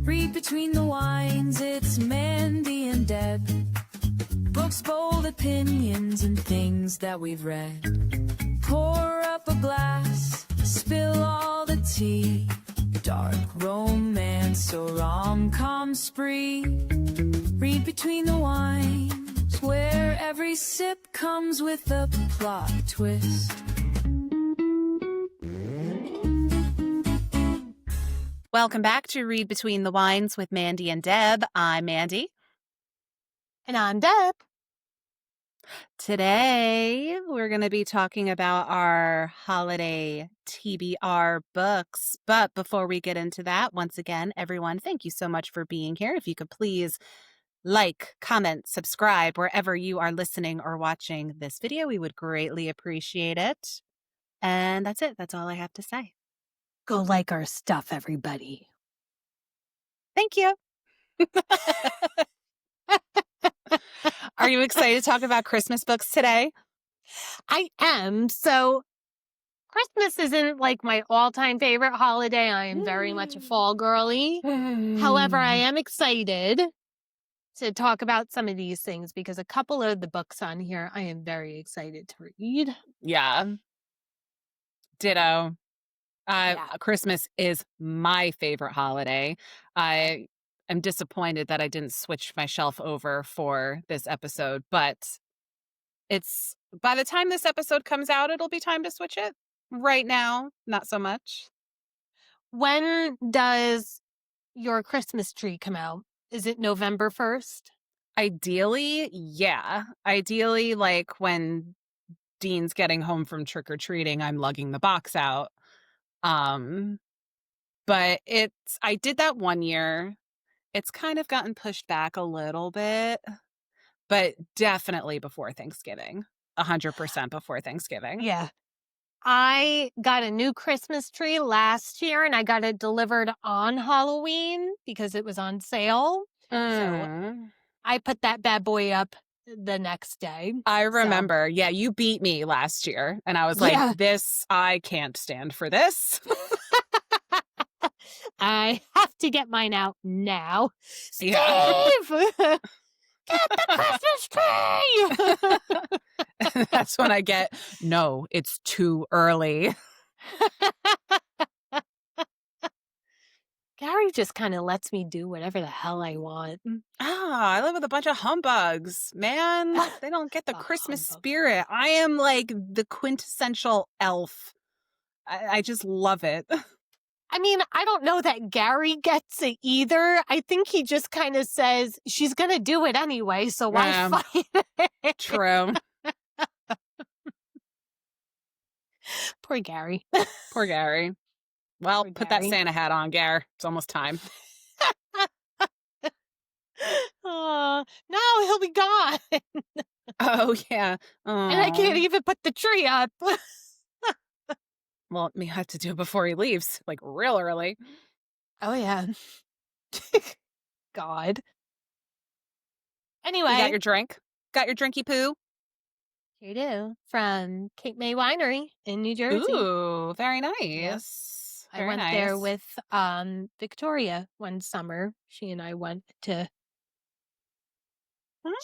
Read between the lines, it's Mandy and Deb. Books, bold opinions, and things that we've read. Pour up a glass, spill all the tea. Dark romance or rom-com spree. Read between the wines, where every sip comes with a plot twist. Welcome back to Read Between the Wines with Mandy and Deb. I'm Mandy. And I'm Deb. Today, we're going to be talking about our holiday TBR books. But before we get into that, once again, everyone, thank you so much for being here. If you could please like, comment, subscribe wherever you are listening or watching this video, we would greatly appreciate it. And that's it. That's all I have to say. Go like our stuff, everybody. Thank you. Are you excited to talk about Christmas books today? I am. So Christmas isn't like my all-time favorite holiday. I am very much a fall girly. However, I am excited to talk about some of these things because a couple of the books on here I am very excited to read. Yeah. Ditto. Christmas is my favorite holiday. I am disappointed that I didn't switch my shelf over for this episode, but it's by the time this episode comes out, it'll be time to switch it. Right now, not so much. When does your Christmas tree come out? Is it November 1st? Ideally, yeah. Ideally, like when Dean's getting home from trick-or-treating, I'm lugging the box out. But I did that one year. It's kind of gotten pushed back a little bit, but definitely before Thanksgiving. 100% before Thanksgiving. Yeah. I got a new Christmas tree last year and I got it delivered on Halloween because it was on sale. So I put that bad boy up the next day. I remember. Yeah, you beat me last year. And I was like, I can't stand for this. I have to get mine out now. Steve! Yeah. Get the Christmas tree! That's when I get, no, it's too early. Gary just kind of lets me do whatever the hell I want. I live with a bunch of humbugs, man. They don't get the Christmas spirit. I am like the quintessential elf. I just love it. I mean, I don't know that Gary gets it either. I think he just kind of says, she's going to do it anyway, so why fight it? True. Poor Gary. Poor Gary. Well, put that Santa hat on, Gar. It's almost time. No, he'll be gone. Oh, yeah. And I can't even put the tree up. Well, you have to do it before he leaves, like real early. Oh, yeah. God. Anyway. You got your drink? Got your drinky poo? Sure do. From Cape May Winery in New Jersey. Ooh, very nice. I went there with Victoria one summer. She and I went to...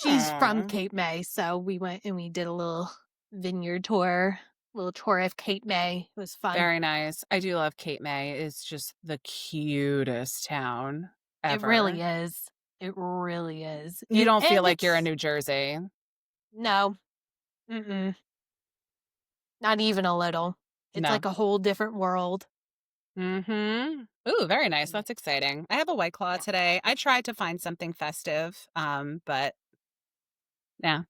She's from Cape May, so we went and we did a little vineyard tour. Little tour of Cape May. It was fun. Very nice. I do love Cape May. It's just the cutest town ever. It really is. It really is. You don't feel like you're in New Jersey. No. Mm-mm. Not even a little. It's like a whole different world. Mm-hmm. Ooh, very nice. That's exciting. I have a White Claw today. I tried to find something festive, but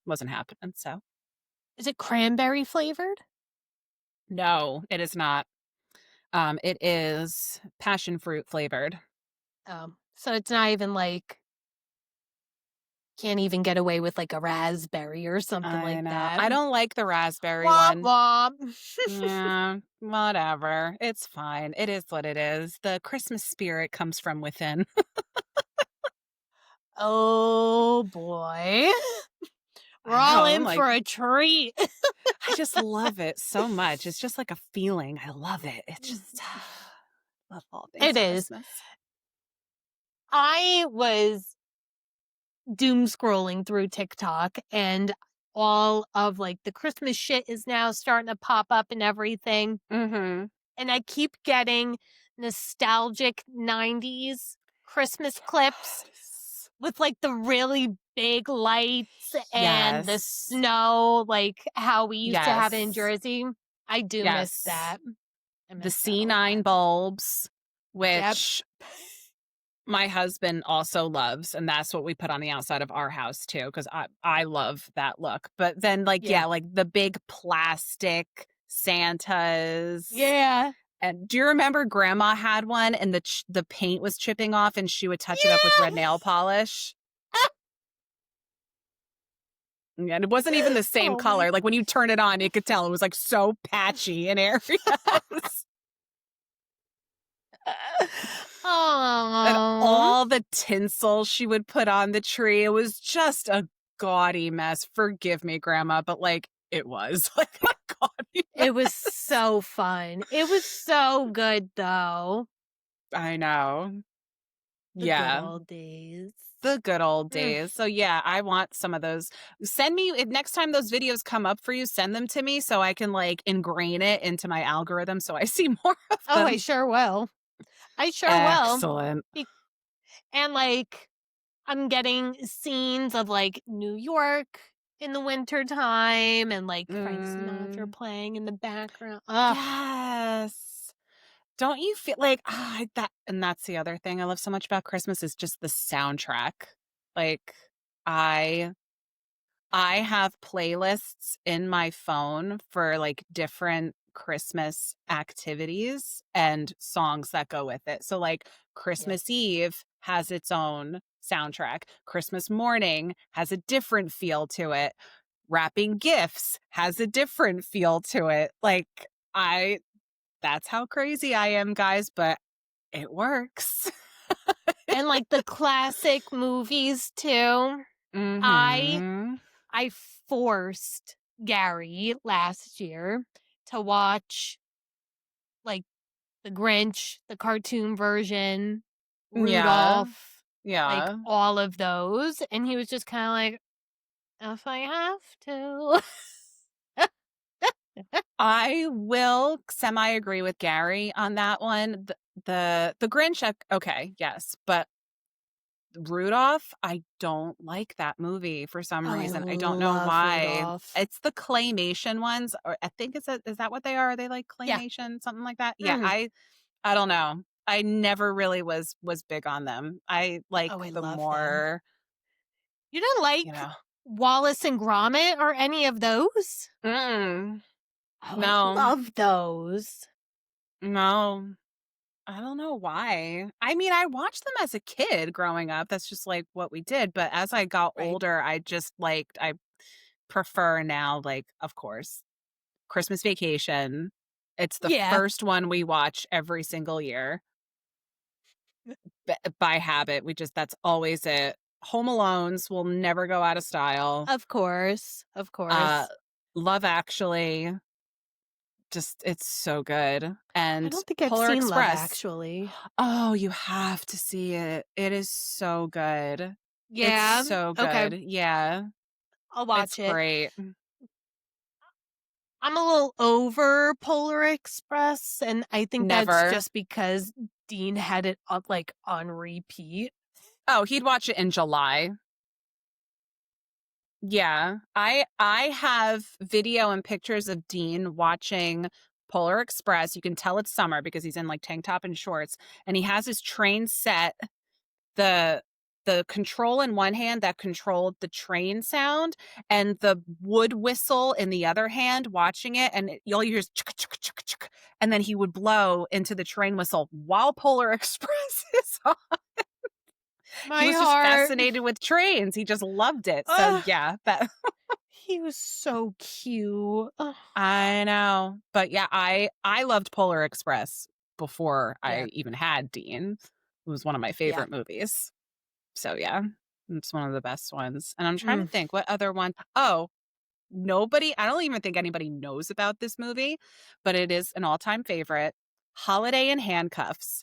wasn't happening, so. Is it cranberry flavored? No, it is not. It is passion fruit flavored. So it's not even like, can't even get away with like a raspberry or something like that. I don't like the raspberry one. Womp. Yeah, whatever. It's fine. It is what it is. The Christmas spirit comes from within. Oh, boy. We're all in for a treat. I just love it so much. It's just like a feeling. I love it. It's just love all things It is. Christmas. I was doom scrolling through TikTok and all of like the Christmas shit is now starting to pop up and everything. Mm-hmm. And I keep getting nostalgic 90s Christmas clips with like the really big lights and the Yes. snow, like how we used to have it in Yes. Jersey. I do miss Yes. that. I The miss that a C9 lot. bulbs, Yep. which my husband also loves, and that's what we put on the outside of our house too, because I love that look. But then, like, Yeah. like the big plastic Santas. Yeah. And do you remember Grandma had one, and the paint was chipping off, and she would touch it up with red nail polish? And it wasn't even the same Oh my color. Like when you turn it on, you could tell it was like so patchy in areas. And Oh. all the tinsel she would put on the tree. It was just a gaudy mess. Forgive me, Grandma, but like it was like a gaudy mess. It was so fun. It was so good though. I know. The Yeah. good old days. The good old days. So yeah, I want some of those. Send me next time those videos come up for you, send them to me so I can like ingrain it into my algorithm so I see more of Oh, them. I sure will. I sure will. Excellent. And like I'm getting scenes of like New York in the winter time and like Frank Sinatra playing in the background. Yes. Don't you feel like that? And that's the other thing I love so much about Christmas is just the soundtrack. Like I have playlists in my phone for like different Christmas activities and songs that go with it. So like Christmas Eve has its own soundtrack. Christmas morning has a different feel to it. Wrapping gifts has a different feel to it. Like that's how crazy I am, guys, but it works. And like the classic movies too. Mm-hmm. I forced Gary last year to watch like the Grinch, the cartoon version, Rudolph, like Yeah. all of those. And he was just kind of like, if I have to. I will semi agree with Gary on that one. The Grinch, okay, yes, but Rudolph, I don't like that movie for some reason. I don't know why. Rudolph. It's the claymation ones, or I think is that what they are? Are they like claymation, something like that? Yeah, I don't know. I never really was big on them. I like I the love more, You don't like Wallace and Gromit or any of those? Mm, Oh, no, I love those. no. I don't know why. I mean, I watched them as a kid growing up. That's just like what we did. But as I got older, I just I prefer now, like, of course, Christmas Vacation. It's the first one we watch every single year by habit. That's always it. Home Alones will never go out of style. Of course. Of course. Love Actually. Just it's so good. And I don't think I've Polar seen Express. Love Actually. Oh, you have to see it. It is so good. Yeah. It's so good. Okay. Yeah. I'll watch It's great. I'm a little over Polar Express, and I think that's just because Dean had it up like on repeat. Oh, he'd watch it in July. Yeah. I have video and pictures of Dean watching Polar Express. You can tell it's summer because he's in like tank top and shorts, and he has his train set. The control in one hand that controlled the train sound and the wood whistle in the other hand watching it, and you'll hear chuk, chuk, chuk, chuk, and then he would blow into the train whistle while Polar Express is on. He was just fascinated with trains. He just loved it. So yeah, he was so cute. I know. But yeah, I loved Polar Express before I even had Dean. It was one of my favorite movies. So yeah, it's one of the best ones. And I'm trying to think what other one. Oh, I don't even think anybody knows about this movie, but it is an all-time favorite. Holiday in Handcuffs.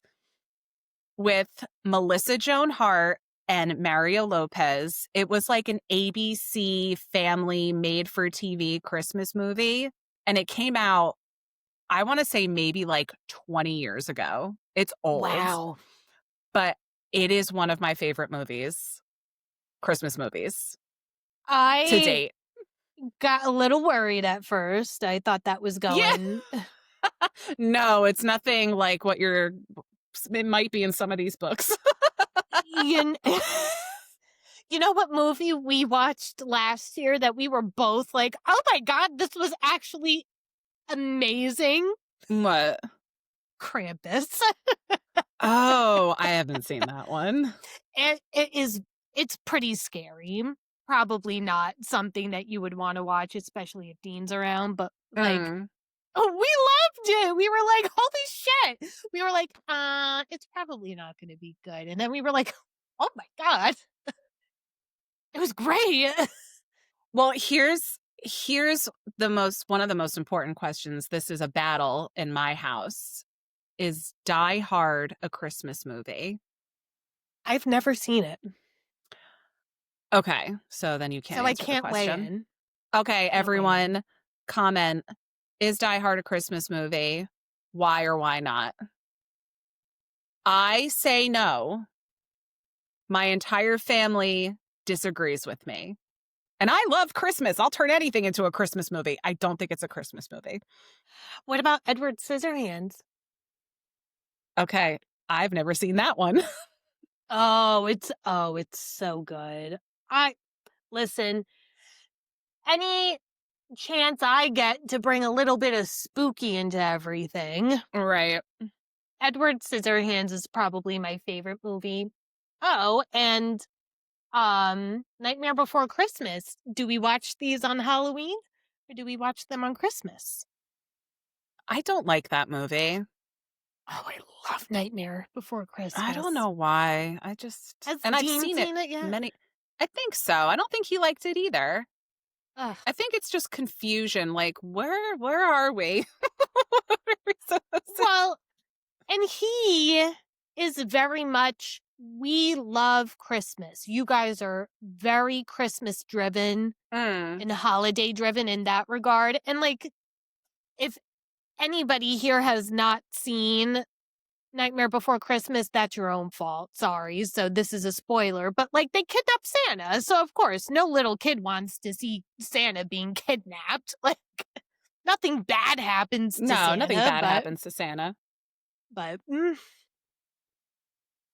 with Melissa Joan Hart and Mario Lopez. It was like an ABC family made-for-TV Christmas movie, and it came out, I want to say maybe like 20 years ago. It's old. Wow. But it is one of my favorite movies, Christmas movies, to I date. got a little worried at first. I thought that was going. No, it's nothing like what it might be in some of these books. You, you know what movie we watched last year that we were both like, oh my God, this was actually amazing? What? Krampus. Oh, I haven't seen that one. It's pretty scary. Probably not something that you would want to watch, especially if Dean's around, but like, oh, we loved it. We were like, holy shit. We were like, it's probably not going to be good. And then we were like, oh my God. It was great. Well, here's one of the most important questions. This is a battle in my house. Is Die Hard a Christmas movie? I've never seen it. Okay, so then you can't So I answer can't the weigh question. in. Okay, everyone, comment. Is Die Hard a Christmas movie? Why or why not? I say no. My entire family disagrees with me. And I love Christmas. I'll turn anything into a Christmas movie. I don't think it's a Christmas movie. What about Edward Scissorhands? Okay, I've never seen that one. It's so good. Listen, any chance I get to bring a little bit of spooky into everything. Right. Edward Scissorhands is probably my favorite movie. Oh, and Nightmare Before Christmas. Do we watch these on Halloween or do we watch them on Christmas? I don't like that movie. Oh, I love Nightmare Before Christmas. I don't know why. I've seen it yet? many. I think so. I don't think he liked it either. Ugh. I think it's just confusion. Like, where are we? Well, and he is very much, we love Christmas. You guys are very Christmas driven and holiday driven in that regard. And like, if anybody here has not seen Nightmare Before Christmas, that's your own fault. Sorry. So this is a spoiler, but like they kidnap Santa. So of course, no little kid wants to see Santa being kidnapped. Like nothing bad happens to Santa. No, nothing bad happens to Santa. But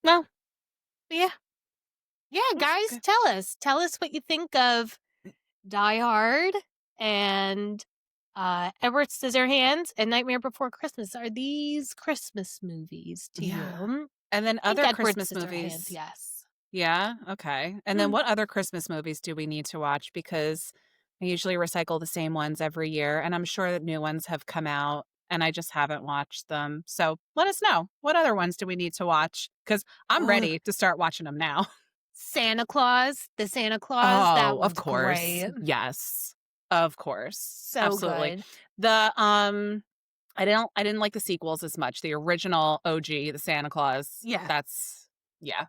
well, yeah. Yeah, guys, good. tell us what you think of Die Hard and Edward Scissorhands and Nightmare Before Christmas. Are these Christmas movies to you? And then other Christmas Edward movies. Scissorhands, yes. Yeah, okay. And then what other Christmas movies do we need to watch? Because I usually recycle the same ones every year, and I'm sure that new ones have come out, and I just haven't watched them. So let us know. What other ones do we need to watch? Because I'm ready to start watching them now. Santa Claus, the Santa Claus, that one's of course. great. Yes. Of course. So absolutely. good. The I didn't like the sequels as much. The original OG, the Santa Claus. Yeah. Yeah.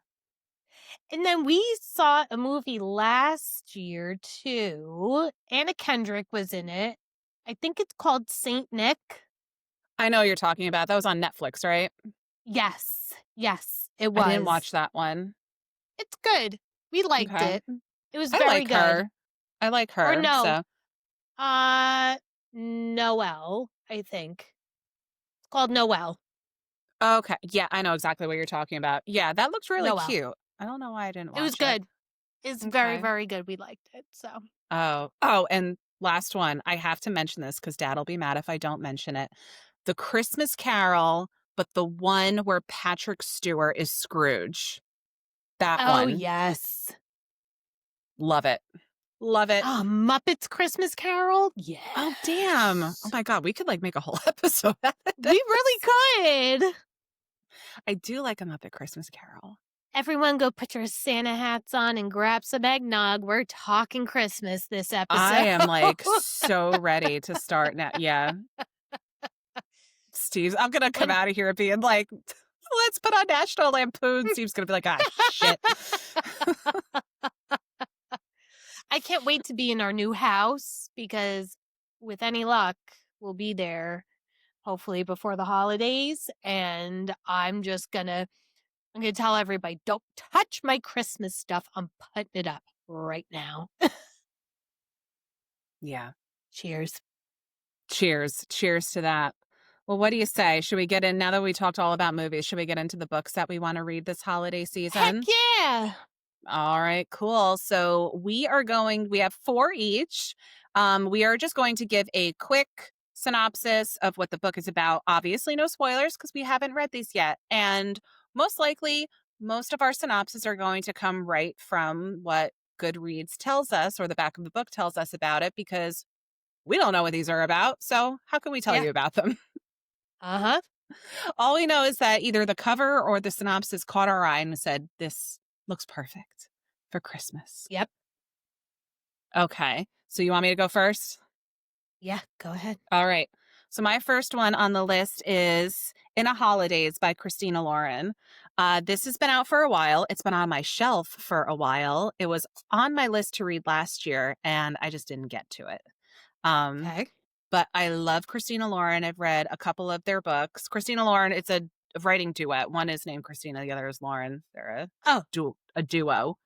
And then we saw a movie last year too. Anna Kendrick was in it. I think it's called Saint Nick. I know what you're talking about. That was on Netflix, right? Yes, it was. I didn't watch that one. It's good. We liked it. It was very I like good. her. I like her. Or no. So. Noelle, I think. It's called Noelle. Okay. Yeah, I know exactly what you're talking about. Yeah, that looked really Noelle. cute. I don't know why I didn't watch it. It was good. It's very, very good. We liked it. So. Oh, and last one. I have to mention this because Dad'll be mad if I don't mention it. The Christmas Carol, but the one where Patrick Stewart is Scrooge. That one. Oh, yes. Love it. Love it. Oh, Muppets Christmas Carol? Yeah. Oh, damn. Oh, my God. We could make a whole episode out of this. We really could. I do like a Muppet Christmas Carol. Everyone go put your Santa hats on and grab some eggnog. We're talking Christmas this episode. I am so ready to start now. Yeah. Steve, I'm going to come out of here being like, Let's put on National Lampoon. Steve's going to be like, ah, shit. I can't wait to be in our new house because with any luck, we'll be there hopefully before the holidays. And I'm gonna tell everybody, don't touch my Christmas stuff. I'm putting it up right now. Yeah. Cheers. Cheers. Cheers to that. Well, what do you say? Should we get in, now that we talked all about movies, should we get into the books that we want to read this holiday season? Heck yeah. All right, cool. So we have 4 each. We are just going to give a quick synopsis of what the book is about. Obviously, no spoilers because we haven't read these yet. And most likely, most of our synopses are going to come right from what Goodreads tells us, or the back of the book tells us about it, because we don't know what these are about. So how can we tell you about them? Uh-huh. All we know is that either the cover or the synopsis caught our eye and said, this looks perfect for Christmas. Yep. Okay. So you want me to go first? Yeah, go ahead. All right. So my first one on the list is In a Holidaze by Christina Lauren. This has been out for a while. It's been on my shelf for a while. It was on my list to read last year, and I just didn't get to it. Okay. But I love Christina Lauren. I've read a couple of their books. Christina Lauren, it's a writing duet. One is named Christina, the other is Lauren. They're a duo.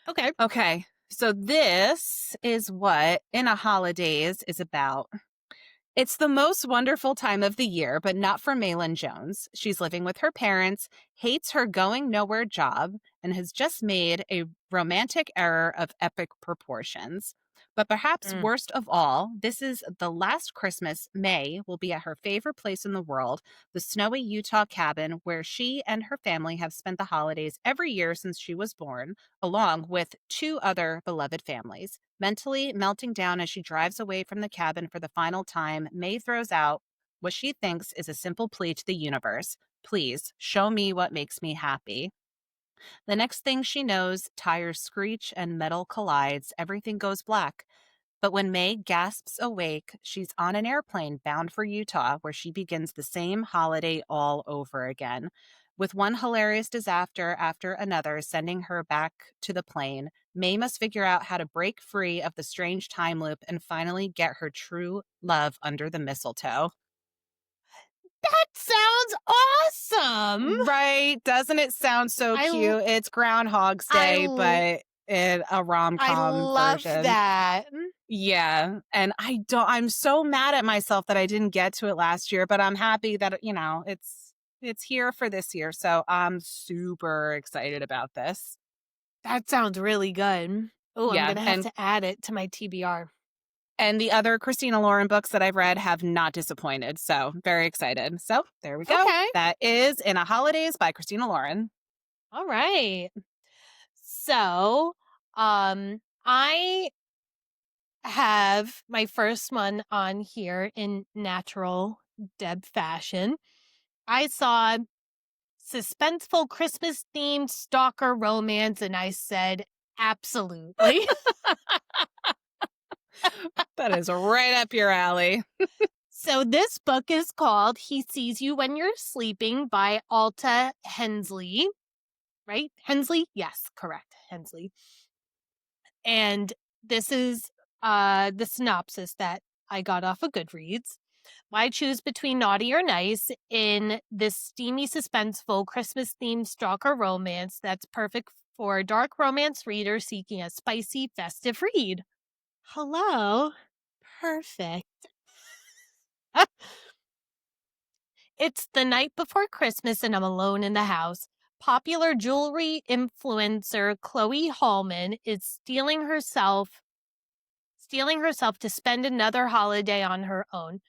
Okay. Okay. So this is what In a Holidaze is about. It's the most wonderful time of the year, but not for Malin Jones. She's living with her parents, hates her going nowhere job, and has just made a romantic error of epic proportions. But perhaps worst of all, this is the last Christmas May will be at her favorite place in the world, the snowy Utah cabin where she and her family have spent the holidays every year since she was born, along with 2 other beloved families. Mentally melting down as she drives away from the cabin for the final time, May throws out what she thinks is a simple plea to the universe. Please, show me what makes me happy. The next thing she knows, tires screech and metal collides. Everything goes black. But when May gasps awake, she's on an airplane bound for Utah, where she begins the same holiday all over again. With one hilarious disaster after another sending her back to the plane, May must figure out how to break free of the strange time loop and finally get her true love under the mistletoe. That sounds awesome. Right? Doesn't it sound so cute? It's Groundhog's Day, but in a rom-com I love version. that. Yeah. And I'm so mad at myself that I didn't get to it last year, but I'm happy that, it's here for this year. So I'm super excited about this. That sounds really good. Oh, Yeah, I'm going to have to add it to my TBR. And the other Christina Lauren books that I've read have not disappointed. So very excited. So there we go. Okay. That is In a Holidaze by Christina Lauren. All right. So, I have my first one on here in natural Deb fashion. I saw suspenseful Christmas themed stalker romance, and I said, absolutely. That is right up your alley. So this book is called He Sees You When You're Sleeping by Alta Hensley. Right? Hensley? Yes, correct. Hensley. And this is the synopsis that I got off of Goodreads. Why choose between naughty or nice in this steamy, suspenseful, Christmas-themed stalker romance that's perfect for a dark romance reader seeking a spicy, festive read? Hello. Perfect. It's the night before Christmas and I'm alone in the house. Popular jewelry influencer Chloe Hallman is stealing herself to spend another holiday on her own.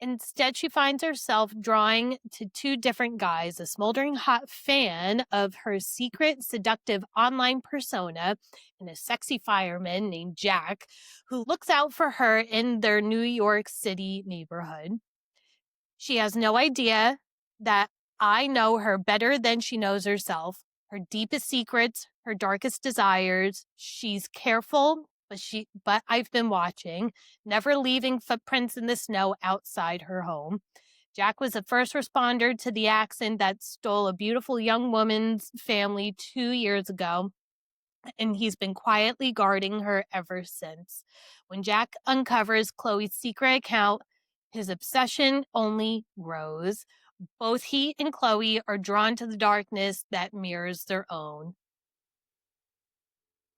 Instead, she finds herself drawing to 2 different guys, a smoldering hot fan of her secret, seductive online persona, and a sexy fireman named Jack, who looks out for her in their New York City neighborhood. She has no idea that I know her better than she knows herself, her deepest secrets, her darkest desires. She's careful, but I've been watching, never leaving footprints in the snow outside her home. Jack was a first responder to the accident that stole a beautiful young woman's family 2 years ago, and he's been quietly guarding her ever since. When Jack uncovers Chloe's secret account, his obsession only grows. Both he and Chloe are drawn to the darkness that mirrors their own.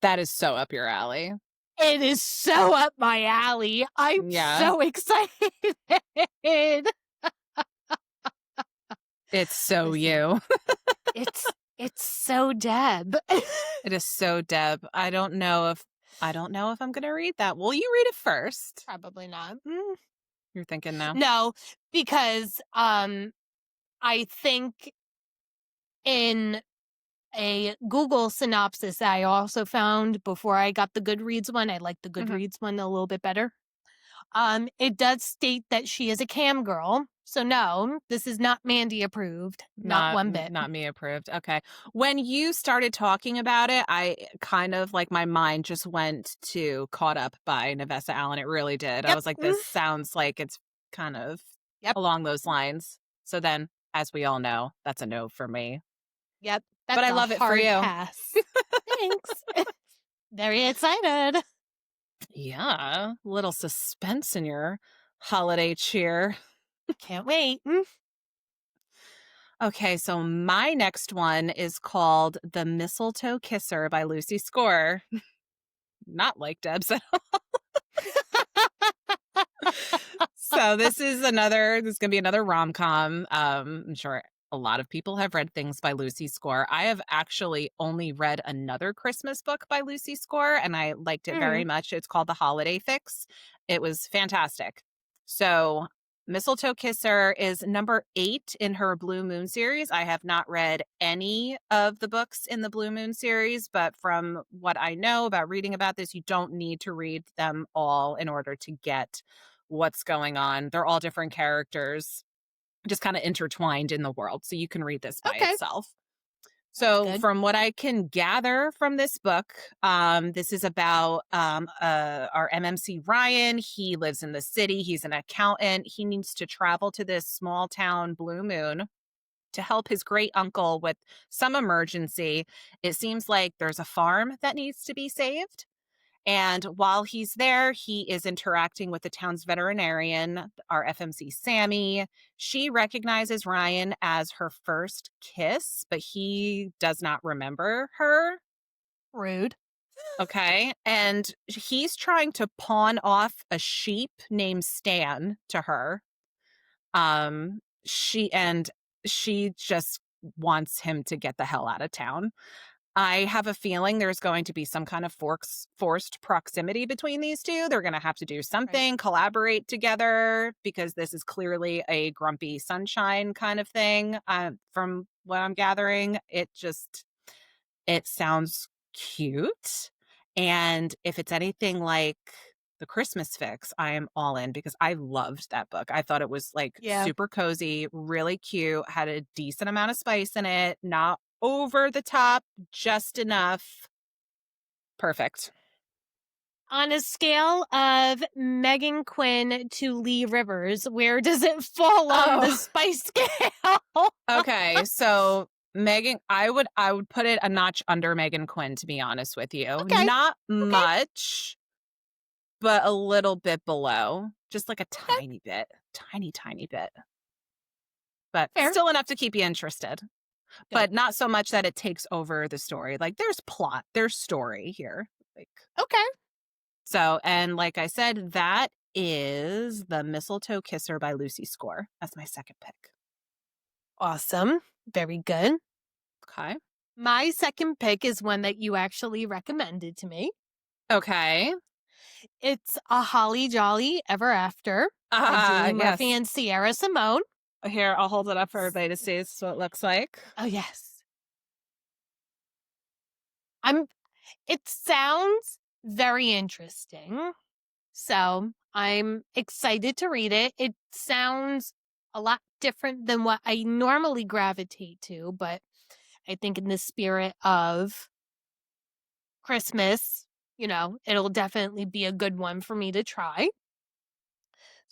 That is so up your alley. It is so up my alley. I'm so excited. It's so Listen, you. it's so Deb. It is so Deb. I don't know if I'm going to read that. Will you read it first? Probably not. You're thinking now? No, because I think in a Google synopsis that I also found before I got the Goodreads one, I like the Goodreads one a little bit better. It does state that she is a cam girl. So no, this is not Mandy approved. Not one bit. Not me approved. Okay. When you started talking about it, I kind of like my mind just went to Caught Up by Nevessa Allen. It really did. I was like, this sounds like it's kind of along those lines. So then, as we all know, that's a no for me. Yep. But I love it for you. Pass. Thanks. Very excited. Yeah. Little suspense in your holiday cheer. Can't wait. Okay, so my next one is called The Mistletoe Kisser by Lucy Score. Not like Deb's at all. So this is going to be another rom-com. I'm sure a lot of people have read things by Lucy Score. I have actually only read another Christmas book by Lucy Score, and I liked it very much. It's called The Holiday Fix. It was fantastic. So Mistletoe Kisser is number 8 in her Blue Moon series. I have not read any of the books in the Blue Moon series, but from what I know about reading about this, you don't need to read them all in order to get what's going on. They're all different characters, just kind of intertwined in the world. So you can read this by itself. So from what I can gather from this book, this is about our MMC Ryan. He lives in the city. He's an accountant. He needs to travel to this small town, Blue Moon, to help his great uncle with some emergency. It seems like there's a farm that needs to be saved. And while he's there, he is interacting with the town's veterinarian, our FMC Sammy. She recognizes Ryan as her first kiss, but he does not remember her. Rude. Okay. And he's trying to pawn off a sheep named Stan to her. She just wants him to get the hell out of town. I have a feeling there's going to be some kind of forced proximity between these two. They're going to have to do something, collaborate together, because this is clearly a grumpy sunshine kind of thing. From what I'm gathering, it sounds cute. And if it's anything like The Christmas Fix, I am all in, because I loved that book. I thought it was super cozy, really cute, had a decent amount of spice in it, not over the top, just enough. Perfect. On a scale of Meghan Quinn to Lee Rivers, where does it fall on the spice scale? Okay, so Meghan, I would put it a notch under Meghan Quinn, to be honest with you. Okay. Not much, but a little bit below. Just like a tiny bit. Tiny bit. But still enough to keep you interested. But not so much that it takes over the story. Like, there's plot, there's story here. So, and like I said, that is The Mistletoe Kisser by Lucy Score. That's my second pick. Awesome. Very good. Okay. My second pick is one that you actually recommended to me. Okay. It's A Holly Jolly Ever After by Julie Murphy and Sierra Simone. Here, I'll hold it up for everybody to see what it looks like. Oh, yes. It sounds very interesting. So I'm excited to read it. It sounds a lot different than what I normally gravitate to, but I think in the spirit of Christmas, it'll definitely be a good one for me to try.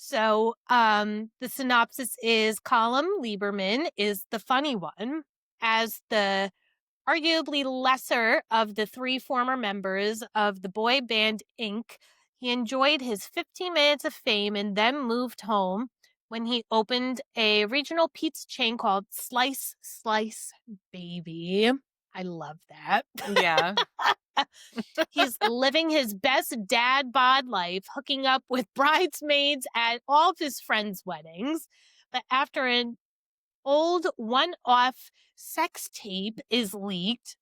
So the synopsis is Colum Lieberman is the funny one. As the arguably lesser of the three former members of the boy band Inc., he enjoyed his 15 minutes of fame and then moved home when he opened a regional pizza chain called Slice Baby. I love that. Yeah. He's living his best dad bod life, hooking up with bridesmaids at all of his friends' weddings. But after an old one-off sex tape is leaked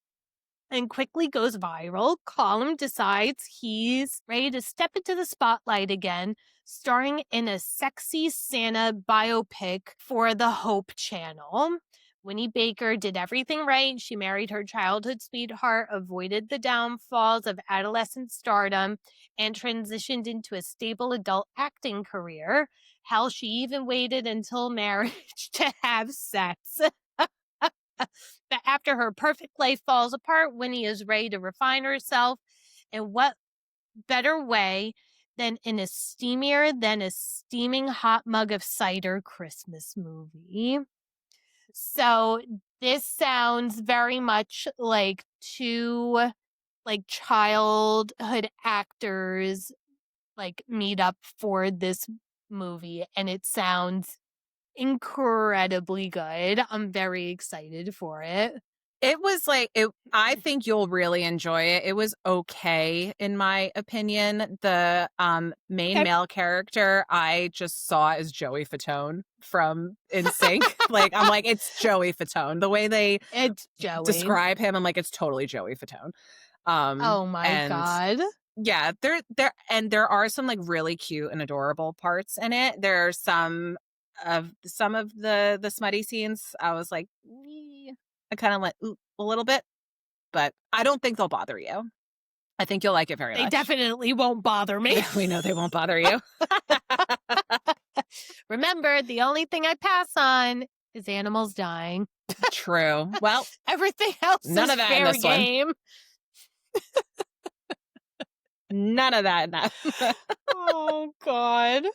and quickly goes viral, Colum decides he's ready to step into the spotlight again, starring in a sexy Santa biopic for the Hope Channel. Winnie Baker did everything right. She married her childhood sweetheart, avoided the downfalls of adolescent stardom, and transitioned into a stable adult acting career. Hell, she even waited until marriage to have sex. But after her perfect life falls apart, Winnie is ready to refine herself. And what better way than in a steamier than a steaming hot mug of cider Christmas movie? So this sounds very much like two childhood actors meet up for this movie, and it sounds incredibly good. I'm very excited for it. It was I think you'll really enjoy it. It was okay, in my opinion. The main male character I just saw as Joey Fatone from NSYNC. I'm like, it's Joey Fatone. The way they describe him, I'm like, it's totally Joey Fatone. Oh my God. Yeah, there are some really cute and adorable parts in it. There are some of the smutty scenes. I was like, I kind of went a little bit, but I don't think they'll bother you. I think you'll like it very much. They definitely won't bother me. We know they won't bother you. Remember, the only thing I pass on is animals dying. True. Well, everything else none is of that fair in this game. None of that in that. Oh, God.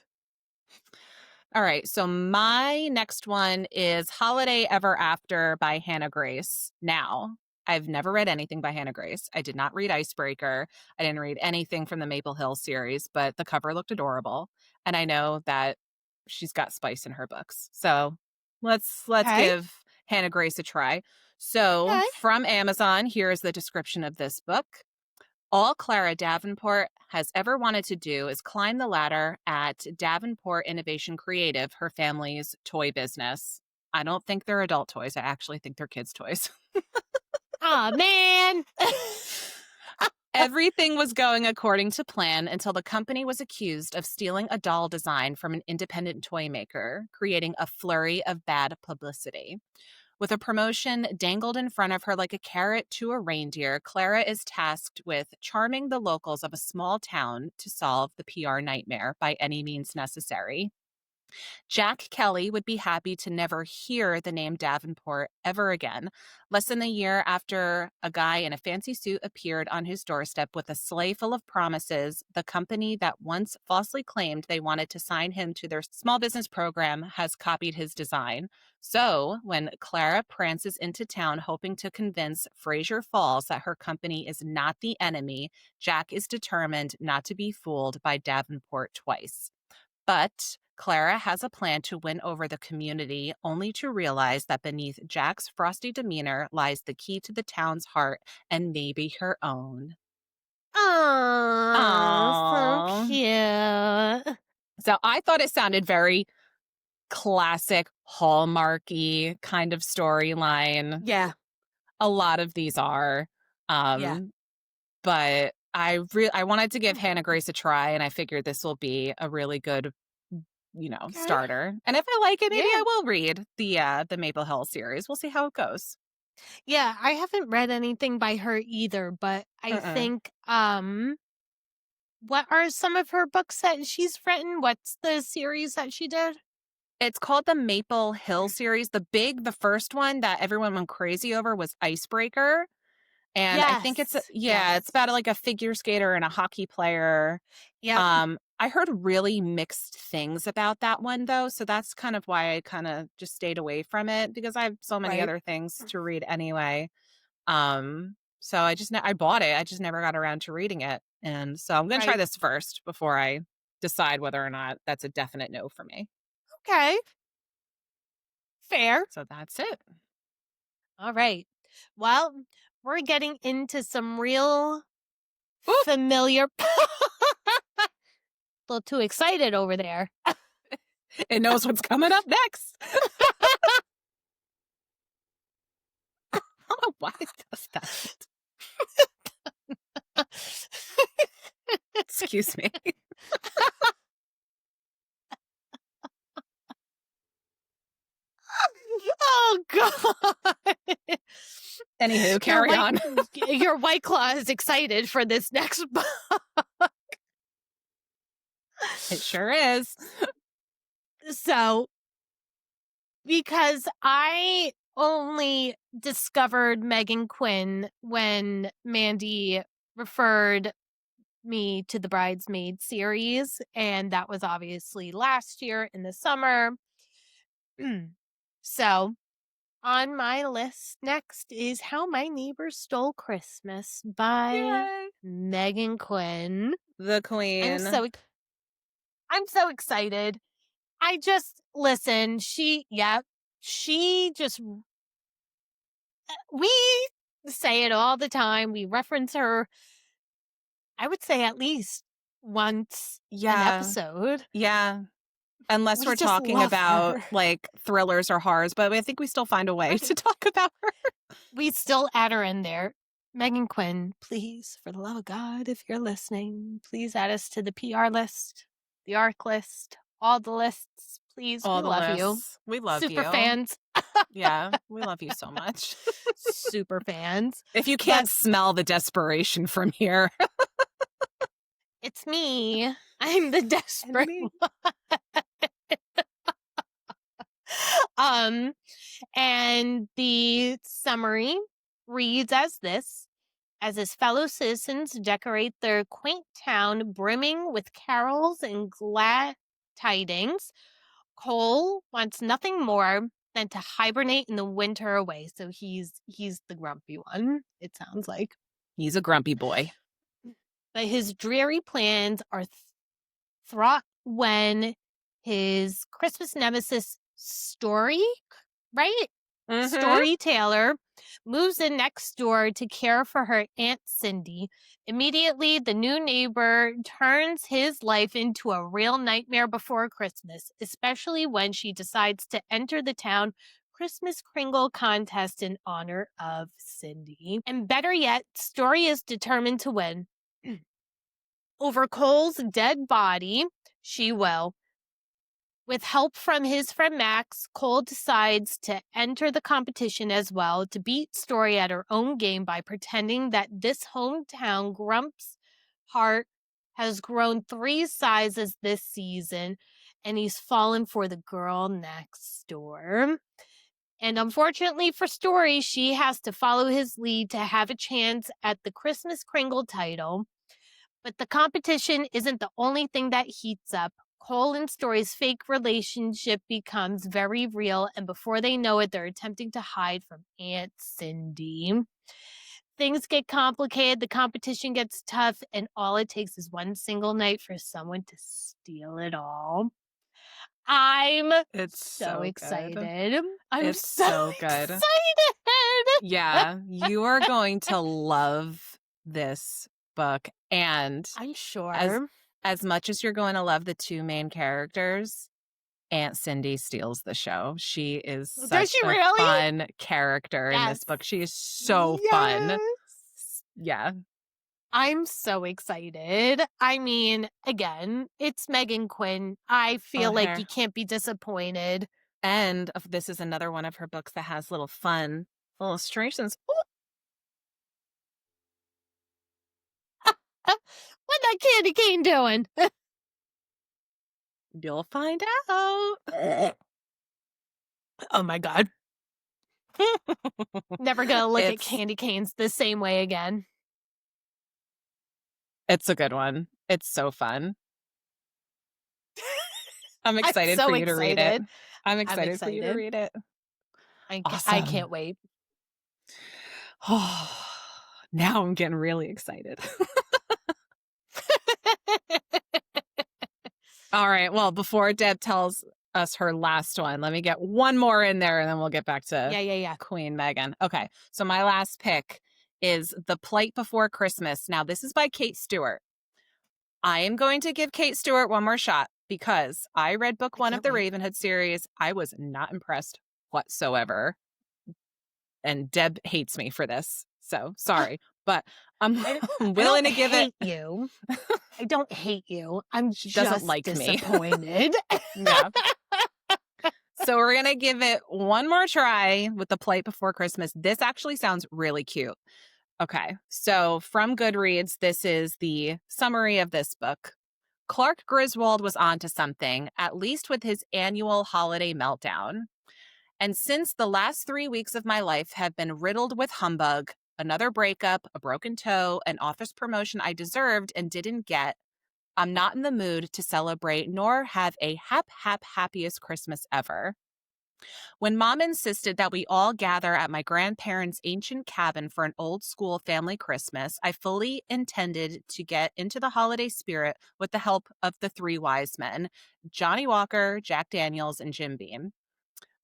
All right, so my next one is Holiday Ever After by Hannah Grace. Now, I've never read anything by Hannah Grace. I did not read Icebreaker. I didn't read anything from the Maple Hill series, but the cover looked adorable. And I know that she's got spice in her books. So let's give Hannah Grace a try. So from Amazon, here is the description of this book. All Clara Davenport has ever wanted to do is climb the ladder at Davenport Innovation Creative, her family's toy business. I don't think they're adult toys. I actually think they're kids' toys. Aw, man. Everything was going according to plan until the company was accused of stealing a doll design from an independent toy maker, creating a flurry of bad publicity. With a promotion dangled in front of her like a carrot to a reindeer, Clara is tasked with charming the locals of a small town to solve the PR nightmare by any means necessary. Jack Kelly would be happy to never hear the name Davenport ever again. Less than a year after a guy in a fancy suit appeared on his doorstep with a sleigh full of promises, the company that once falsely claimed they wanted to sign him to their small business program has copied his design. So, when Clara prances into town hoping to convince Fraser Falls that her company is not the enemy, Jack is determined not to be fooled by Davenport twice. But Clara has a plan to win over the community, only to realize that beneath Jack's frosty demeanor lies the key to the town's heart and maybe her own. Oh, so cute. So I thought it sounded very classic, Hallmarky kind of storyline. Yeah. A lot of these are. But I wanted to give Hannah Grace a try, and I figured this will be a really good starter. And if I like it, maybe I will read the Maple Hill series. We'll see how it goes. Yeah, I haven't read anything by her either, but I think what are some of her books that she's written? What's the series that she did? It's called the Maple Hill series. The first one that everyone went crazy over was Icebreaker. And I think it's it's about a figure skater and a hockey player. Yeah. I heard really mixed things about that one, though, so that's kind of why I kind of just stayed away from it, because I have so many Right. other things to read anyway. So I bought it. I just never got around to reading it. And so I'm going to try Right. this first before I decide whether or not that's a definite no for me. Okay. Fair. So that's it. All right. Well, we're getting into some real Ooh. familiar. A little too excited over there. It knows what's coming up next. I don't know why it does that. Excuse me. Oh, God. Anywho, carry on. Your White Claw is excited for this next book. It sure is. So, because I only discovered Meghan Quinn when Mandy referred me to the Bridesmaid series, and that was obviously last year in the summer. So, on my list next is How My Neighbor Stole Christmas by Yay. Meghan Quinn. The queen. I'm so excited. I just listen, she just we say it all the time. We reference her, I would say at least once an episode. Yeah. Unless We we're just talking love about her. like thrillers or horrors, but I think we still find a way to talk about her. We still add her in there. Meghan Quinn, please, for the love of God, if you're listening, please add us to the PR list, the ARC list, all the lists. Please, All we the love you. lists. We love you. Super fans. Yeah, we love you so much. Super fans. If you can't smell the desperation from here. It's me. I'm the desperate one. And the summary reads as this: as his fellow citizens decorate their quaint town brimming with carols and glad tidings, Cole wants nothing more than to hibernate in the winter away. So he's the grumpy one, it sounds like. He's a grumpy boy. But his dreary plans are thwart when his Christmas nemesis Story, right? Mm-hmm. Storyteller moves in next door to care for her Aunt Cindy. Immediately, the new neighbor turns his life into a real nightmare before Christmas, especially when she decides to enter the town Christmas Kringle contest in honor of Cindy. And better yet, Story is determined to win. Over Cole's dead body, she will. With help from his friend Max, Cole decides to enter the competition as well to beat Story at her own game by pretending that this hometown Grump's heart has grown 3 sizes this season and he's fallen for the girl next door. And unfortunately for Story, she has to follow his lead to have a chance at the Christmas Kringle title. But the competition isn't the only thing that heats up. Cole and Story's fake relationship becomes very real, and before they know it, they're attempting to hide from Aunt Cindy. Things get complicated, the competition gets tough, and all it takes is one single night for someone to steal it all. I'm so excited. Good. I'm so good. excited. Yeah, you are going to love this book. And I'm sure. As much as you're going to love the 2 main characters, Aunt Cindy steals the show. She is such a fun character in this book. She is so fun. Yeah. I'm so excited. I mean, again, it's Meghan Quinn. I feel like you can't be disappointed. And this is another one of her books that has little fun illustrations. Ooh. What's that candy cane doing? You'll find out. Oh my God. Never gonna look at candy canes the same way again. It's a good one. It's so fun. I'm excited so for you to read it. excited. I'm excited for you to read it. I Awesome. can't wait. Oh, now I'm getting really excited. All right. Well, before Deb tells us her last one, let me get one more in there and then we'll get back to Yeah. Queen Meghan. Okay. So my last pick is The Plight Before Christmas. Now, this is by Kate Stewart. I am going to give Kate Stewart one more shot because I read book one of the Ravenhood series. I was not impressed whatsoever. And Deb hates me for this. So sorry. But I'm willing to give it. You. I don't hate you. I'm She just doesn't like me. disappointed. Yeah. So we're going to give it one more try with The Plight Before Christmas. This actually sounds really cute. Okay. So from Goodreads, this is the summary of this book. Clark Griswold was onto something, at least with his annual holiday meltdown. And since the last 3 weeks of my life have been riddled with humbug, another breakup, a broken toe, an office promotion I deserved and didn't get, I'm not in the mood to celebrate nor have a happiest Christmas ever. When Mom insisted that we all gather at my grandparents' ancient cabin for an old school family Christmas, I fully intended to get into the holiday spirit with the help of the three wise men, Johnny Walker, Jack Daniels, and Jim Beam.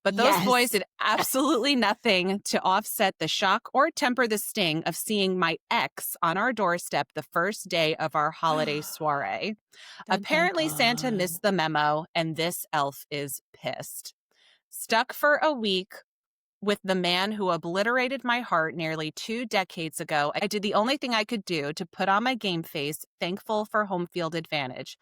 But those boys did absolutely nothing to offset the shock or temper the sting of seeing my ex on our doorstep the first day of our holiday soiree. Apparently, Santa missed the memo, and this elf is pissed. Stuck for a week with the man who obliterated my heart nearly 2 decades ago, I did the only thing I could do to put on my game face, thankful for home field advantage.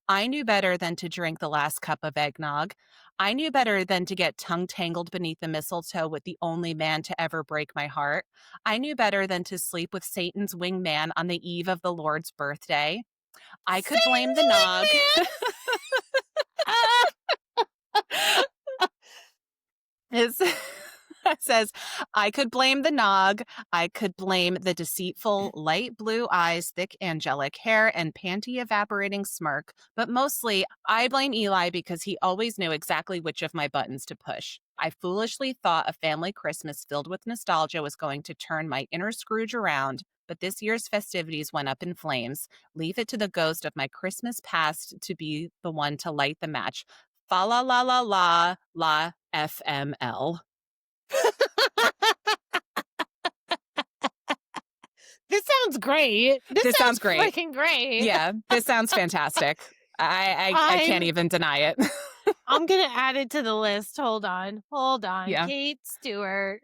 I knew better than to drink the last cup of eggnog. I knew better than to get tongue-tangled beneath the mistletoe with the only man to ever break my heart. I knew better than to sleep with Satan's wingman on the eve of the Lord's birthday. I could blame the nog. It says, I could blame the nog. I could blame the deceitful, light blue eyes, thick angelic hair, and panty evaporating smirk. But mostly, I blame Eli because he always knew exactly which of my buttons to push. I foolishly thought a family Christmas filled with nostalgia was going to turn my inner Scrooge around, but this year's festivities went up in flames. Leave it to the ghost of my Christmas past to be the one to light the match. Fa la la la la la FML. This sounds great. This sounds great. Freaking great. Yeah, this sounds fantastic. I can't even deny it. I'm going to add it to the list. Hold on. Yeah. Kate Stewart.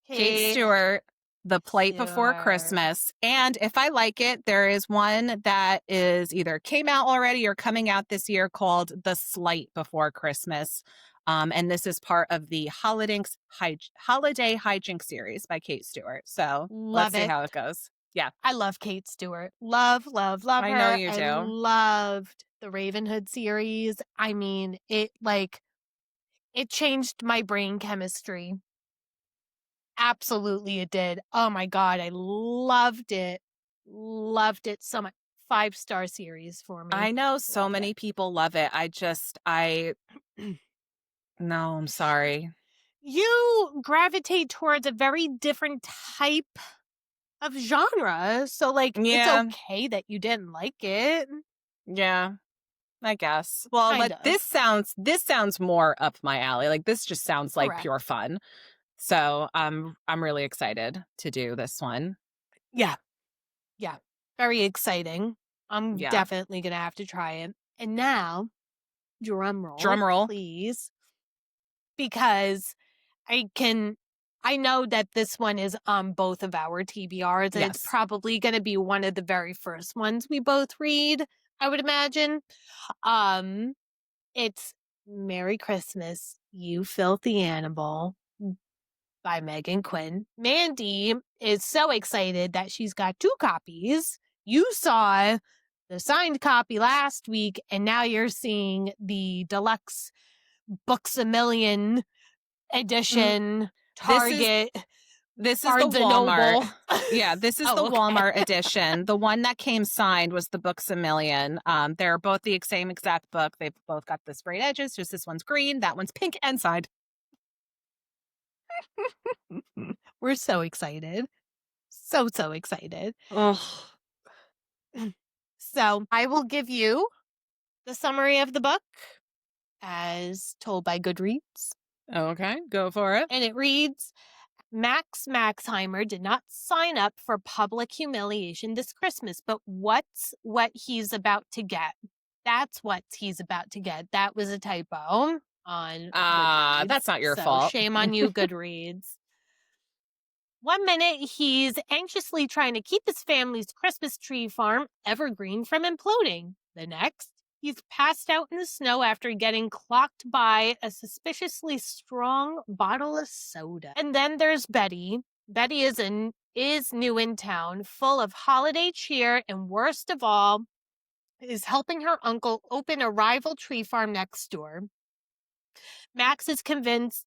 Kate Stewart, The Plight Before Christmas. And if I like it, there is one that is either came out already or coming out this year called The Slight Before Christmas. And this is part of the Holiday Hijinks series by Kate Stewart. So let's see how it goes. Yeah. I love Kate Stewart. Love her. I know you do. I loved the Ravenhood series. I mean, it changed my brain chemistry. Absolutely it did. Oh my God. I loved it. Loved it so much. 5-star series for me. I know so many people love it. No, I'm sorry. You gravitate towards a very different type of genre. So, it's okay that you didn't like it. Yeah, I guess. Well, but this sounds more up my alley. Like, this just sounds like pure fun. So, I'm really excited to do this one. Yeah. Yeah. Very exciting. I'm definitely going to have to try it. And now, drum roll, please. Because I know that this one is on both of our TBRs, and it's probably going to be one of the very first ones we both read, I would imagine. It's Merry Christmas, You Filthy Animal by Meghan Quinn. Mandy is so excited that she's got 2 copies. You saw the signed copy last week, and now you're seeing the deluxe Books A Million edition, Target. This is the Barnes and Walmart. Noble. Yeah, this is the Okay. Walmart edition. The one that came signed was the Books A Million. They're both the same exact book. They've both got the sprayed edges. Just this one's green, that one's pink and signed. We're so excited. So excited. Oh, So I will give you the summary of the book as told by Goodreads. okay, go for it. And it reads, Max Maxheimer did not sign up for public humiliation this Christmas, but what's what he's about to get? That's what he's about to get. That was a typo on Goodreads. That's not your So fault. shame on you, Goodreads. One minute, he's anxiously trying to keep his family's Christmas tree farm evergreen from imploding. The next, he's passed out in the snow after getting clocked by a suspiciously strong bottle of soda. And then there's Betty. Betty is new in town, full of holiday cheer, and worst of all, is helping her uncle open a rival tree farm next door. Max is convinced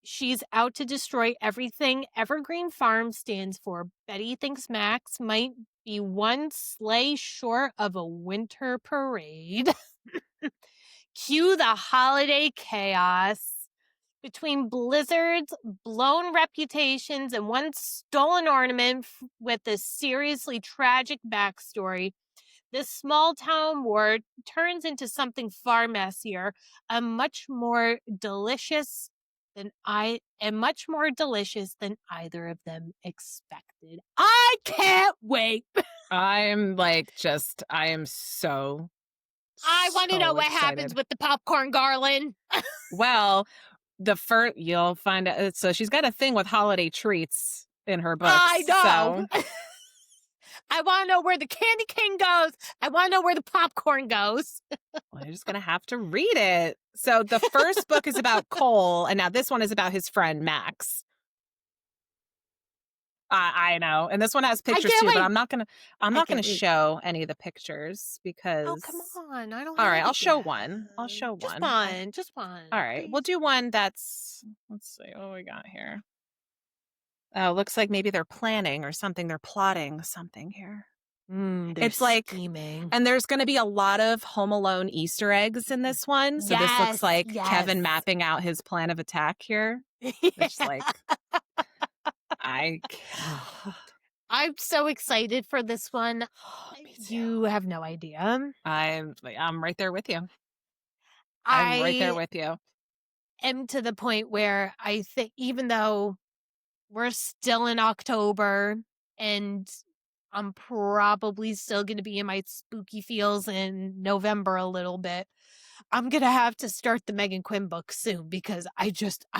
she's out to destroy everything Evergreen Farm stands for. Betty thinks Max might be one sleigh short of a winter parade. Cue the holiday chaos. Between blizzards, blown reputations, and one stolen ornament with a seriously tragic backstory, this small town war turns into something far messier, much more delicious than either of them expected. I can't wait. I am so I want to know what excited. happens with the popcorn garland. Well, you'll find out. So she's got a thing with holiday treats in her books. I know. So. I want to know where the candy cane goes. I want to know where the popcorn goes. Well, you're just going to have to read it. So the first book is about Cole, and now this one is about his friend Max. I know, and this one has pictures too, but I'm not gonna show any of the pictures because. Oh, come on! I don't. All right, have I'll it show yet. one. I'll show Just one. Just one. All right, please. we'll do one that's. Let's see what we got here. Oh, looks like maybe they're planning or something. They're plotting something here. It's like scheming. And there's going to be a lot of Home Alone Easter eggs in this one. So this looks like Kevin mapping out his plan of attack here. It's like, I'm so excited for this one. You have no idea. I'm right there with you. I'm right there with you. Am to the point where I think even though we're still in October and I'm probably still going to be in my spooky feels in November a little bit, I'm going to have to start the Meghan Quinn book soon because I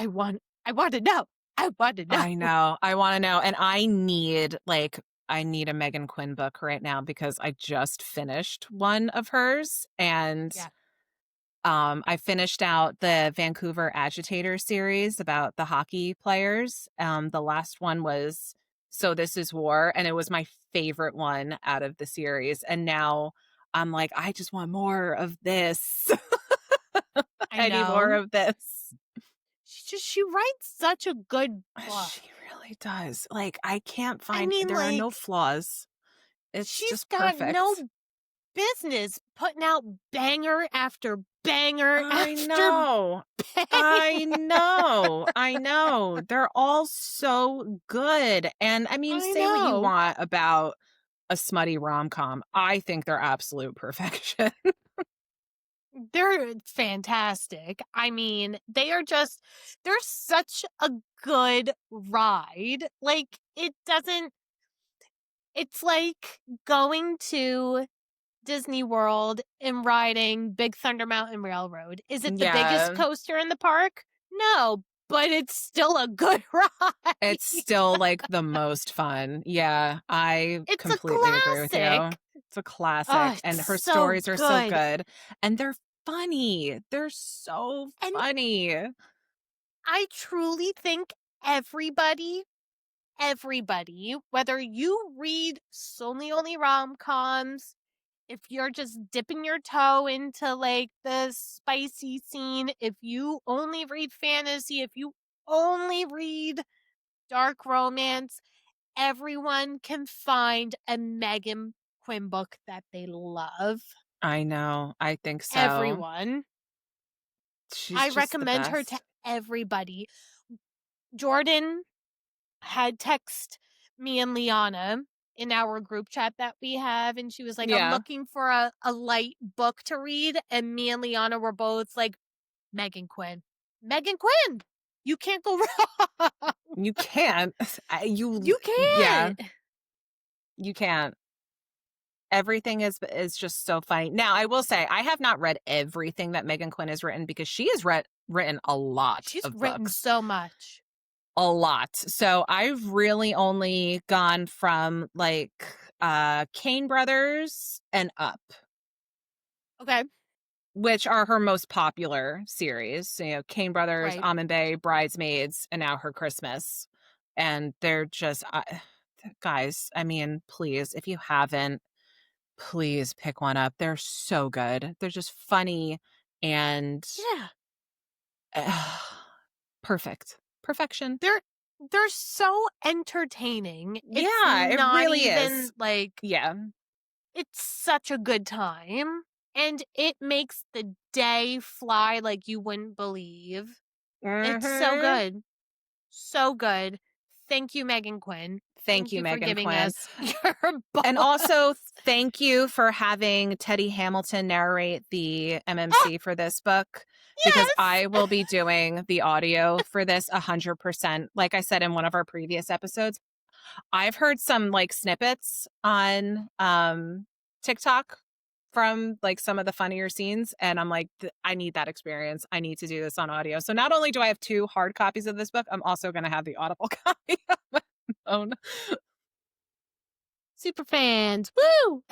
want to know. I want to know. I know. I want to know. And I need a Meghan Quinn book right now because I just finished one of hers and I finished out the Vancouver Agitator series about the hockey players. The last one was So This Is War, and it was my favorite one out of the series. And now I'm like, I just want more of this. I need more of this. She writes such a good book. She really does. Like, I can't find, mean, there are no flaws. It's just perfect. She's got no business putting out banger after banger after know. banger. I know. They're all so good. And I mean, say what you want about a smutty rom-com. I think they're absolute perfection. They're fantastic. I mean, they're such a good ride. Like, it's like going to Disney World and riding Big Thunder Mountain Railroad. Is it the biggest coaster in the park? No, but it's still a good ride. It's still like the most fun. Yeah, I completely agree with you. It's a classic. And her stories are so good. And they're funny. They're so funny. I truly think everybody, whether you read only rom-coms, if you're just dipping your toe into like the spicy scene, if you only read fantasy, if you only read dark romance, everyone can find a Meghan Quinn book that they love. I know. I think so. Everyone. She's I just the recommend her to best. everybody. Jordan had text me and Liana in our group chat that we have, and she was like, I'm Yeah. looking for a light book to read. And me and Liana were both like, Meghan Quinn. Meghan Quinn! You can't go wrong. You can't. You Yeah, can't. you can't. Everything is just so funny. Now, I will say, I have not read everything that Meghan Quinn has written because she has written a lot She's of written books. so much. A lot. So I've really only gone from like Kane Brothers and up, Okay. which are her most popular series. You know, Kane Brothers, Right. Almond Bay, Bridesmaids, and now her Christmas. And they're just, guys, I mean, please, if you haven't, please pick one up. They're so good. They're just funny and Yeah. perfect. Perfection. They're so entertaining. It's Yeah, it not really even is. like Yeah. it's such a good time. And it makes the day fly like you wouldn't believe. It's so Mhm. good. So good. Thank you, Meghan Quinn. Thank you, for Meghan giving Quinn. us your book. And also, thank you for having Teddy Hamilton narrate the MMC for this book, because Yes. I will be doing the audio for this 100%. Like I said in one of our previous episodes, I've heard some like snippets on TikTok from like some of the funnier scenes, and I'm like, I need that experience. I need to do this on audio. So not only do I have 2 hard copies of this book, I'm also going to have the Audible copy on my phone. Super fans. Woo!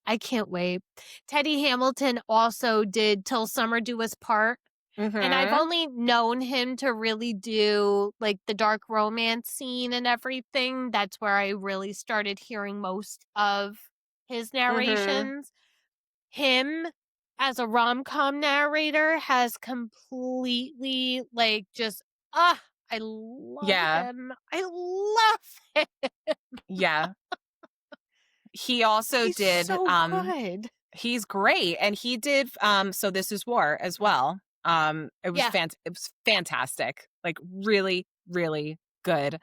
I can't wait. Teddy Hamilton also did Till Summer Do Us Part. And I've only known him to really do like the dark romance scene and everything. That's where I really started hearing most of his narrations. Him as a rom-com narrator has completely like just I love him. I love him. Yeah. He also He's did so good. he's great, and he did So This Is War as well. It was Yeah. it was fantastic. Like really, really good.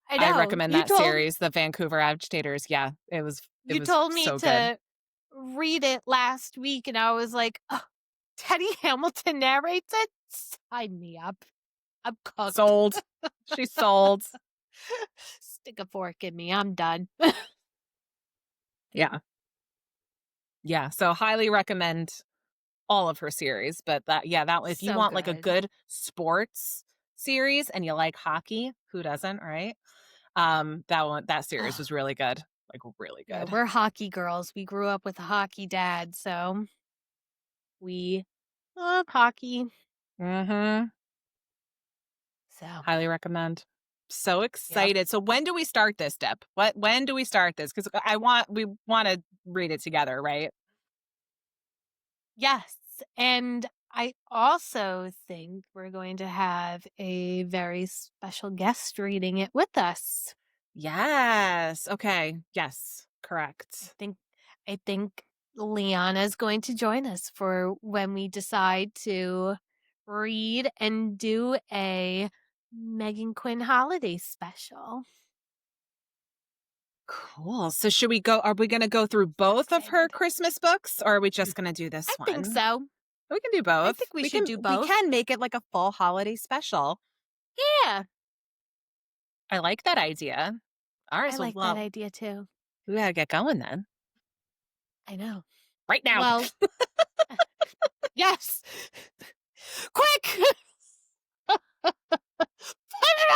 I know. I recommend You that series, The Vancouver Agitators. Yeah, it was told me so good. to read it last week, and I was like, oh, Teddy Hamilton narrates it? Sign me up. I'm cooked. Sold. She's sold. Stick a fork in me. I'm done. Yeah. Yeah. So highly recommend all of her series. But that if you So want like a good. good sports series and you like hockey, who doesn't, right? That series was really good. Like really good. Yeah, we're hockey girls. We grew up with a hockey dad, so we love hockey. Mm-hmm. So Highly recommend. So excited. So when do we start this, Deb? When do we start this? Because we want to read it together, right? yes. And I also think we're going to have a very special guest reading it with us. Yes. Okay. Yes. Correct. I think Liana's going to join us for when we decide to read and do a Meghan Quinn holiday special. Cool. So should we go? Are we going to go through both of her Christmas books, or are we just going to do this I one? think so. We can do both. I think we should do both. We can make it like a full holiday special. Yeah. I like that idea. All right. I So like that idea too. we gotta get going then. I know. Right now. Well, yes. Quick! Put it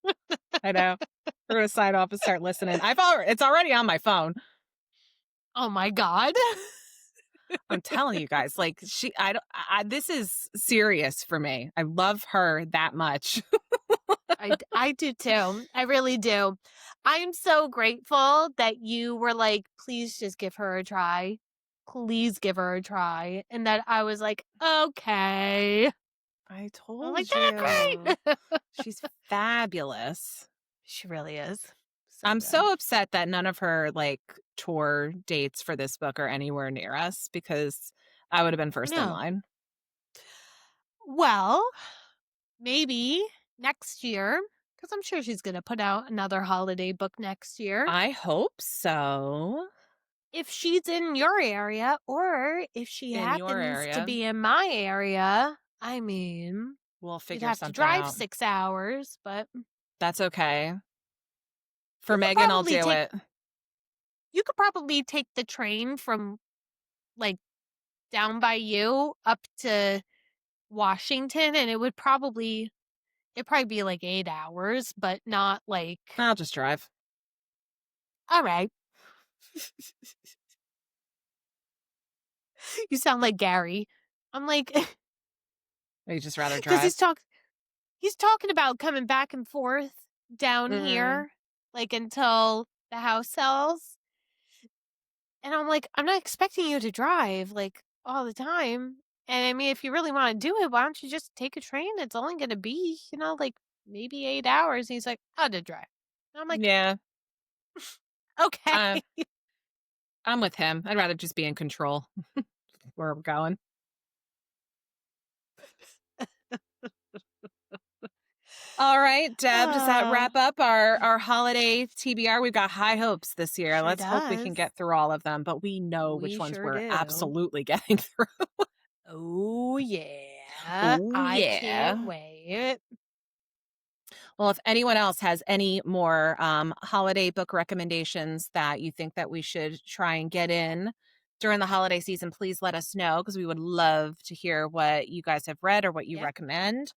on! I know. We're gonna sign off and start listening. It's already on my phone. Oh my God. I'm telling you guys, like this is serious for me. I love her that much. I do too. I really do. I'm so grateful that you were like, please just give her a try. Please give her a try. And that I was like, okay. I I'm told like, you. they're great. She's fabulous. She really is. I'm good. so upset that none of her like tour dates for this book are anywhere near us because I would have been first in No. line. Well, maybe next year, because I'm sure she's going to put out another holiday book next year. I hope so. If she's in your area, or if she In your happens to area. be in my area, I mean, We'll you'd figure have to something drive out. 6 hours, but That's okay. For You could Megan, I'll probably do it. you could probably take the train from like down by you up to Washington, and it'd probably be like 8 hours, but not like. I'll just drive. All right. You sound like Gary. I'm like, Or you just rather because drive? he's talking about coming back and forth down Mhm. here, like until the house sells. And I'm like, I'm not expecting you to drive like all the time. And I mean, if you really want to do it, why don't you just take a train? It's only going to be, like maybe 8 hours. And he's like, I'll just drive. And I'm like, Yeah, okay. I'm with him. I'd rather just be in control where we're going. All right, Deb, does that wrap up our holiday TBR? We've got high hopes this year. Sure Let's hope we can does. get through all of them, but we know We which ones sure we're do. absolutely getting through. Oh, yeah. Oh, I yeah. can't wait. Well, if anyone else has any more holiday book recommendations that you think that we should try and get in during the holiday season, please let us know because we would love to hear what you guys have read or what you Yep. recommend.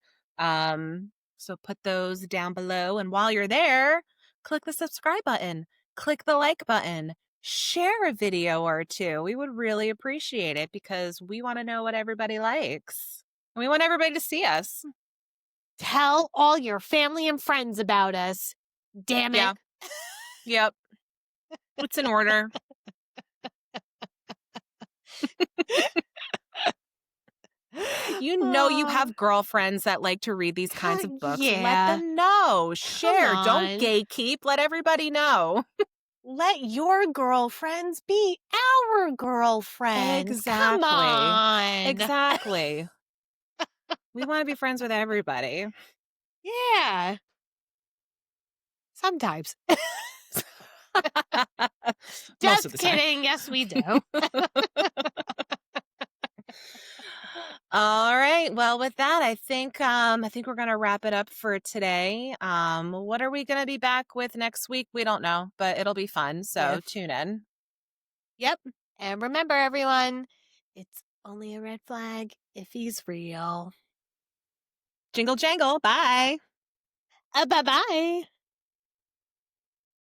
So put those down below. And while you're there, click the subscribe button, click the like button, share a video or two. We would really appreciate it because we want to know what everybody likes. And we want everybody to see us. Tell all your family and friends about us. Damn it. Yeah. Yep. It's in order. You know you have girlfriends that like to read these kinds of books. Yeah. Let them know. Share. on. Don't gatekeep. Let everybody know. Let your girlfriends be our girlfriends. Come Exactly. on. Exactly. We want to be friends with everybody. Yeah. Sometimes. Most of the time. kidding. Yes, we do. All right. Well, with that, I think we're gonna wrap it up for today. What are we gonna be back with next week? We don't know, but it'll be fun. So tune in. Yep. And remember, everyone, it's only a red flag if he's real. Jingle jangle. Bye. Bye-bye.